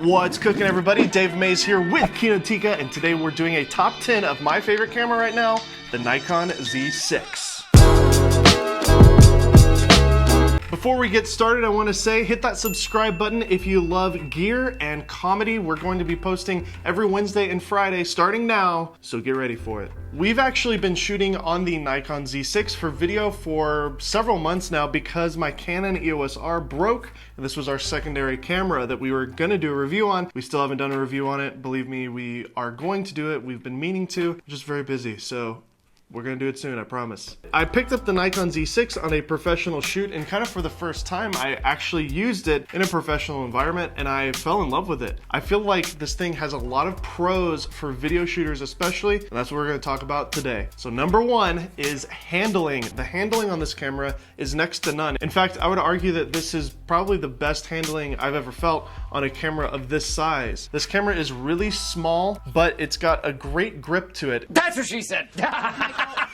What's cooking, everybody? Dave Mays here with Kinotika, and today we're doing a top 10 of my favorite camera right now, the Nikon Z6. Before we get started, I want to say hit that subscribe button if you love gear and comedy. We're going to be posting every Wednesday and Friday starting now, so get ready for it. We've actually been shooting on the Nikon Z6 for video for several months now because my Canon EOS R broke, and this was our secondary camera that we were gonna do a review on. We still haven't done a review on it. Believe me, we are going to do it. We've been meaning to, we're just very busy, so we're gonna do it soon, I promise. I picked up the Nikon Z6 on a professional shoot, and kind of for the first time, I actually used it in a professional environment, and I fell in love with it. I feel like this thing has a lot of pros for video shooters especially, and that's what we're gonna talk about today. So number one is handling. The handling on this camera is next to none. In fact, I would argue that this is probably the best handling I've ever felt on a camera of this size. This camera is really small, but it's got a great grip to it. That's what she said.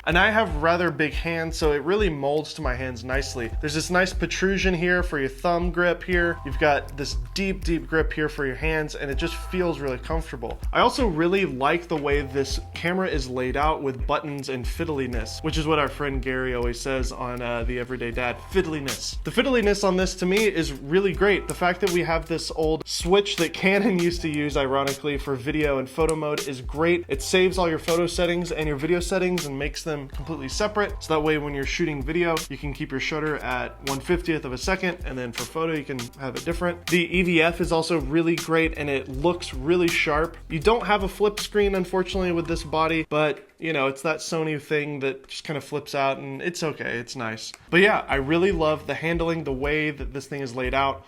And I have rather big hands, so it really molds to my hands nicely. There's this nice protrusion here for your thumb grip here. You've got this deep, deep grip here for your hands, and it just feels really comfortable. I also really like the way this camera is laid out with buttons and fiddliness, which is what our friend Gary always says on The Everyday Dad, fiddliness. The fiddliness on this to me is really great. The fact that we have this old switch that Canon used to use, ironically, for video and photo mode is great. It saves all your photo settings and your video settings and makes them completely separate, so that way when you're shooting video you can keep your shutter at 1/50th of a second, and then for photo you can have it different. The EVF is also really great, and it looks really sharp. You don't have a flip screen unfortunately with this body, but you know, it's that Sony thing that just kind of flips out, and it's okay, it's nice. But yeah, I really love the handling, the way that this thing is laid out.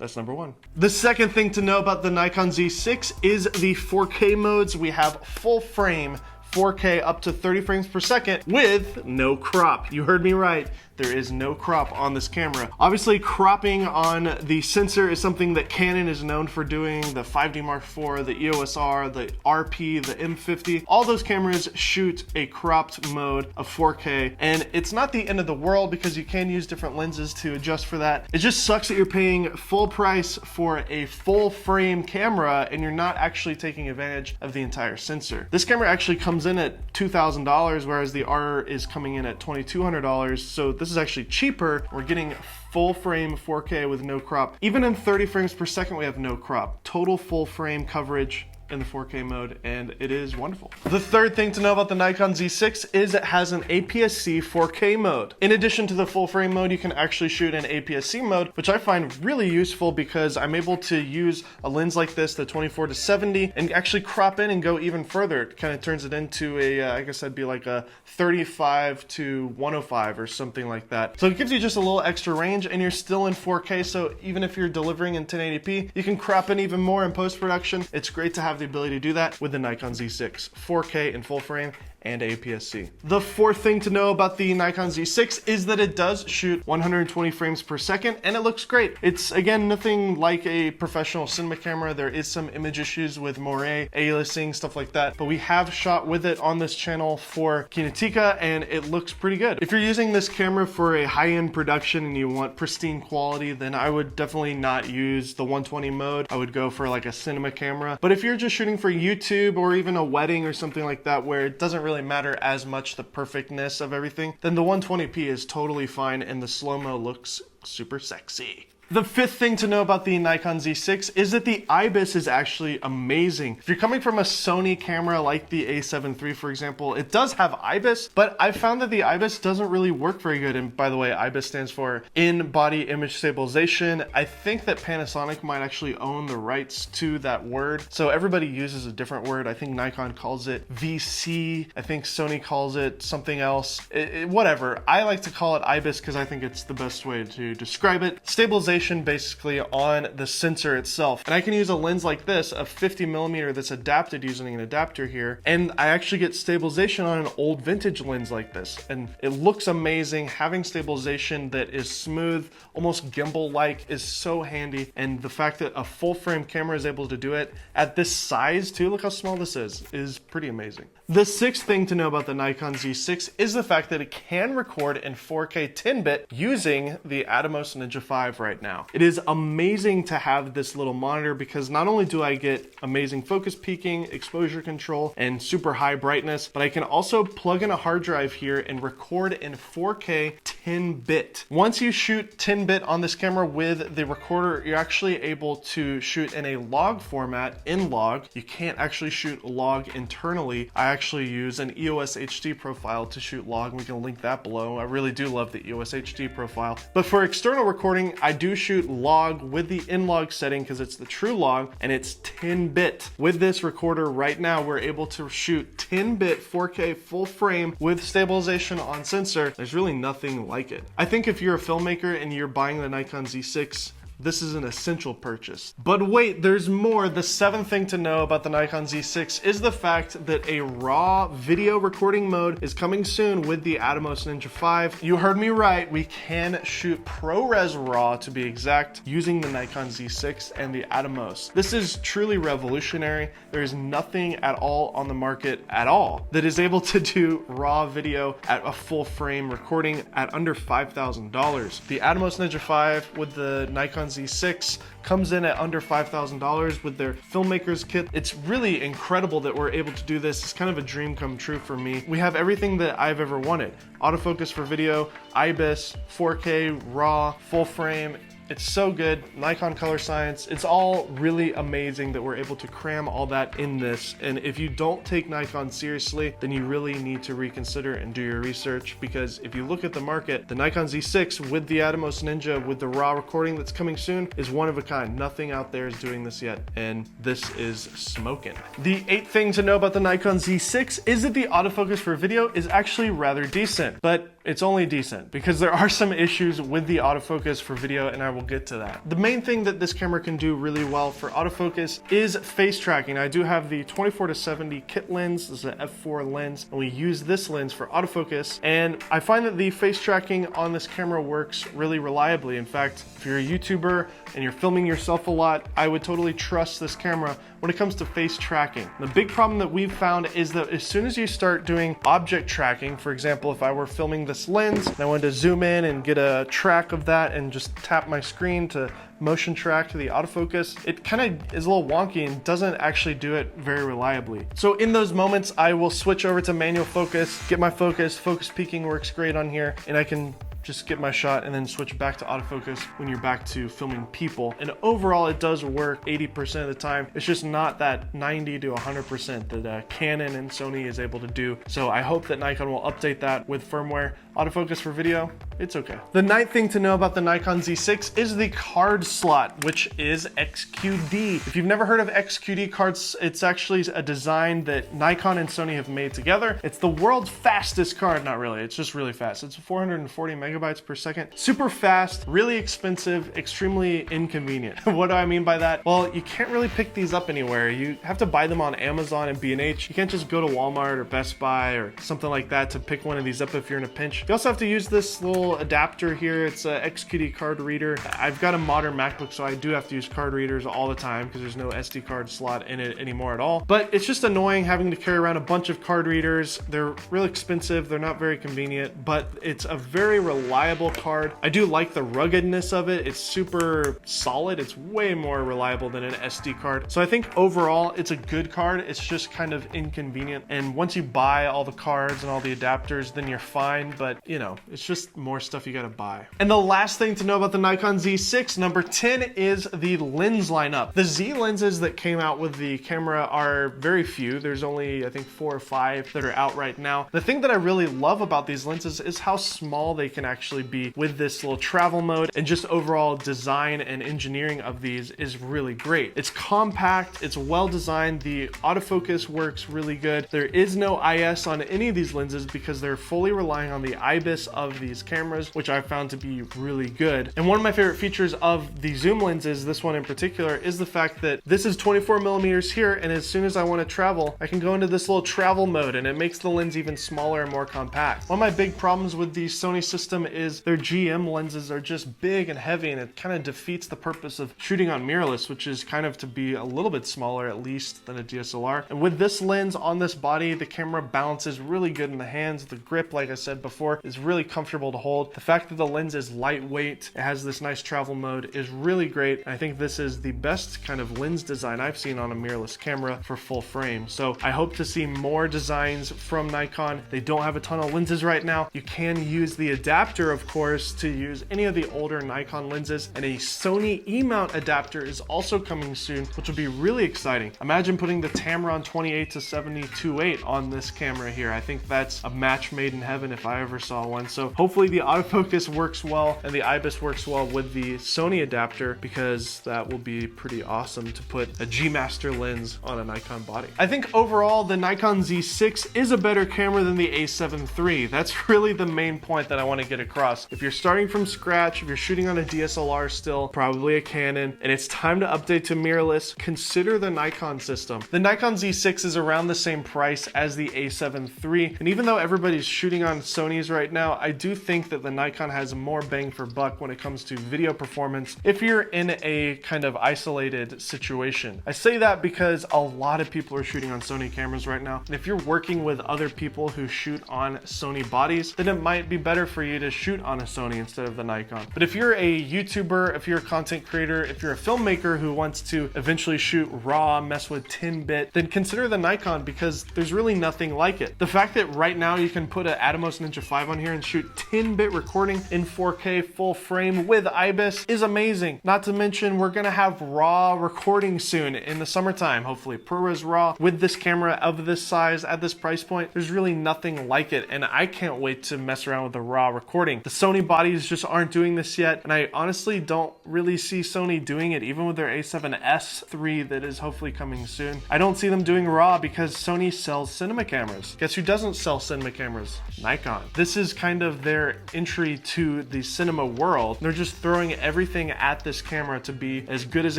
That's number one. The second thing to know about the Nikon Z6 is the 4K modes. We have full frame 4K up to 30 frames per second with no crop. You heard me right. There is no crop on this camera. Obviously, cropping on the sensor is something that Canon is known for doing. The 5D Mark IV, the EOS R, the RP, the M50, all those cameras shoot a cropped mode of 4K, and it's not the end of the world because you can use different lenses to adjust for that. It just sucks that you're paying full price for a full frame camera and you're not actually taking advantage of the entire sensor. This camera actually comes in at $2,000, whereas the R is coming in at $2,200, so this is actually cheaper. We're getting full frame 4K with no crop. Even in 30 frames per second, we have no crop. Total full frame coverage in the 4K mode, and it is wonderful. The third thing to know about the Nikon Z6 is it has an APS-C 4K mode. In addition to the full frame mode, you can actually shoot in APS-C mode, which I find really useful because I'm able to use a lens like this, the 24-70, and actually crop in and go even further. It kind of turns it into a, I guess that'd be like a 35-105 or something like that. So it gives you just a little extra range, and you're still in 4K, so even if you're delivering in 1080p, you can crop in even more in post-production. It's great to have the ability to do that with the Nikon Z6, 4K in full frame and APS-C. The fourth thing to know about the Nikon Z6 is that it does shoot 120 frames per second, and it looks great. It's, again, nothing like a professional cinema camera. There is some image issues with moire, aliasing, stuff like that, but we have shot with it on this channel for Kinotika, and it looks pretty good. If you're using this camera for a high-end production and you want pristine quality, then I would definitely not use the 120 mode. I would go for like a cinema camera. But if you're just shooting for YouTube or even a wedding or something like that where it doesn't really matter as much the perfectness of everything, then the 120p is totally fine, and the slow-mo looks super sexy. The fifth thing to know about the Nikon Z6 is that the IBIS is actually amazing. If you're coming from a Sony camera like the A7 III, for example, it does have IBIS, but I found that the IBIS doesn't really work very good. And by the way, IBIS stands for in-body image stabilization. I think that Panasonic might actually own the rights to that word, so everybody uses a different word. I think Nikon calls it VC. I think Sony calls it something else. Whatever. I like to call it IBIS because I think it's the best way to describe it. Stabilization basically on the sensor itself. And I can use a lens like this, a 50mm that's adapted using an adapter here, and I actually get stabilization on an old vintage lens like this. And it looks amazing. Having stabilization that is smooth, almost gimbal-like, is so handy. And the fact that a full frame camera is able to do it at this size too, look how small this is pretty amazing. The sixth thing to know about the Nikon Z6 is the fact that it can record in 4K 10-bit using the Atomos Ninja 5 right now. now. It is amazing to have this little monitor because not only do I get amazing focus peaking, exposure control, and super high brightness, but I can also plug in a hard drive here and record in 4K 10-bit. Once you shoot 10-bit on this camera with the recorder, you're actually able to shoot in a log format in log. You can't actually shoot log internally. I actually use an EOS HD profile to shoot log. We can link that below. I really do love the EOS HD profile. But for external recording, I do shoot log with the in-log setting because it's the true log and it's 10-bit. With this recorder right now, we're able to shoot 10-bit 4K full frame with stabilization on sensor. There's really nothing like it. I think if you're a filmmaker and you're buying the Nikon Z6, this is an essential purchase. But wait, there's more. The seventh thing to know about the Nikon Z6 is the fact that a raw video recording mode is coming soon with the Atomos Ninja 5. You heard me right, we can shoot ProRes RAW to be exact using the Nikon Z6 and the Atomos. This is truly revolutionary. There is nothing at all on the market at all that is able to do raw video at a full frame recording at under $5,000. The Atomos Ninja 5 with the Nikon Z6 comes in at under $5,000 with their filmmaker's kit. It's really incredible that we're able to do this. It's kind of a dream come true for me. We have everything that I've ever wanted. Autofocus for video, IBIS, 4K, RAW, full frame. It's so good. Nikon color science. It's all really amazing that we're able to cram all that in this. And if you don't take Nikon seriously, then you really need to reconsider and do your research, because if you look at the market, the Nikon Z6 with the Atomos Ninja with the raw recording that's coming soon is one of a kind. Nothing out there is doing this yet, and this is smoking. The eighth thing to know about the Nikon Z6 is that the autofocus for video is actually rather decent, but it's only decent because there are some issues with the autofocus for video, and I will get to that. The main thing that this camera can do really well for autofocus is face tracking. I do have the 24-70 kit lens. This is an f4 lens, and we use this lens for autofocus, and I find that the face tracking on this camera works really reliably. In fact, if you're a YouTuber and you're filming yourself a lot, I would totally trust this camera when it comes to face tracking. The big problem that we've found is that as soon as you start doing object tracking, for example, if I were filming this lens and I wanted to zoom in and get a track of that and just tap my screen to motion track to the autofocus, it kind of is a little wonky and doesn't actually do it very reliably. So in those moments, I will switch over to manual focus, get my focus peaking works great on here, and I can just get my shot and then switch back to autofocus when you're back to filming people. And overall, it does work 80% of the time. It's just not that 90 to 100% that Canon and Sony is able to do. So I hope that Nikon will update that with firmware. Autofocus for video, it's okay. The ninth thing to know about the Nikon Z6 is the card slot, which is XQD. If you've never heard of XQD cards, it's actually a design that Nikon and Sony have made together. It's the world's fastest card. Not really, it's just really fast. It's 440 megabytes per second. Super fast, really expensive, extremely inconvenient. What do I mean by that? Well, you can't really pick these up anywhere. You have to buy them on Amazon and B&H. You can't just go to Walmart or Best Buy or something like that to pick one of these up if you're in a pinch. You also have to use this little adapter here. It's a XQD card reader. I've got a modern MacBook, so I do have to use card readers all the time because there's no SD card slot in it anymore at all. But it's just annoying having to carry around a bunch of card readers. They're real expensive. They're not very convenient, but it's a very reliable card. I do like the ruggedness of it. It's super solid. It's way more reliable than an SD card. So I think overall, it's a good card. It's just kind of inconvenient. And once you buy all the cards and all the adapters, then you're fine. But you know, it's just more stuff you gotta buy. And the last thing to know about the Nikon Z6, number 10, is the lens lineup. The Z lenses that came out with the camera are very few. There's only, I think, 4 or 5 that are out right now. The thing that I really love about these lenses is how small they can actually be with this little travel mode, and just overall design and engineering of these is really great. It's compact, it's well designed, the autofocus works really good. There is no IS on any of these lenses because they're fully relying on the IBIS of these cameras, which I found to be really good. And one of my favorite features of the zoom lenses, this one in particular, is the fact that this is 24 millimeters here, and as soon as I want to travel, I can go into this little travel mode, and it makes the lens even smaller and more compact. One of my big problems with the Sony system system is their GM lenses are just big and heavy, and it kind of defeats the purpose of shooting on mirrorless, which is kind of to be a little bit smaller at least than a DSLR. And with this lens on this body, the camera balances really good in the hands. The grip, like I said before, is really comfortable to hold. The fact that the lens is lightweight, it has this nice travel mode, is really great. I think this is the best kind of lens design I've seen on a mirrorless camera for full frame. So I hope to see more designs from Nikon. They don't have a ton of lenses right now. You can use the adapter, of course, to use any of the older Nikon lenses, and a Sony E-mount adapter is also coming soon, which will be really exciting. Imagine putting the Tamron 28 to 70-2.8 on this camera here. I think that's a match made in heaven if I ever saw one. So hopefully the autofocus works well and the IBIS works well with the Sony adapter, because that will be pretty awesome to put a G Master lens on a Nikon body. I think overall the Nikon Z6 is a better camera than the A7 III. That's really the main point that I want to get across. If you're starting from scratch, if you're shooting on a DSLR still, probably a Canon, and it's time to update to mirrorless, consider the Nikon system. The Nikon Z6 is around the same price as the A7 III, and even though everybody's shooting on Sonys right now, I do think that the Nikon has more bang for buck when it comes to video performance if you're in a kind of isolated situation. I say that because a lot of people are shooting on Sony cameras right now, and if you're working with other people who shoot on Sony bodies, then it might be better for you to shoot on a Sony instead of the Nikon. But if you're a YouTuber, if you're a content creator, if you're a filmmaker who wants to eventually shoot RAW, mess with 10-bit, then consider the Nikon, because there's really nothing like it. The fact that right now you can put an Atomos Ninja 5 on here and shoot 10-bit recording in 4K full frame with IBIS is amazing. Not to mention, we're gonna have RAW recording soon in the summertime, hopefully ProRes RAW with this camera of this size at this price point. There's really nothing like it, and I can't wait to mess around with the RAW recording. The Sony bodies just aren't doing this yet, and I honestly don't really see Sony doing it, even with their A7S III that is hopefully coming soon. I don't see them doing RAW because Sony sells cinema cameras. Guess who doesn't sell cinema cameras? Nikon. This is kind of their entry to the cinema world. They're just throwing everything at this camera to be as good as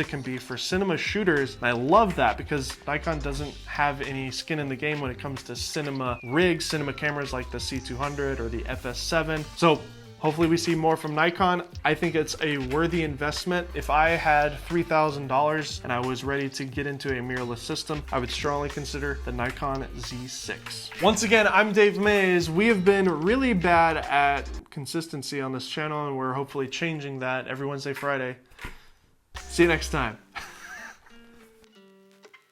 it can be for cinema shooters, and I love that because Nikon doesn't have any skin in the game when it comes to cinema rigs, cinema cameras like the C200 or the FS7. So hopefully we see more from Nikon. I think it's a worthy investment. If I had $3,000 and I was ready to get into a mirrorless system, I would strongly consider the Nikon Z6. Once again, I'm Dave Mays. We have been really bad at consistency on this channel, and we're hopefully changing that every Wednesday, Friday. See you next time.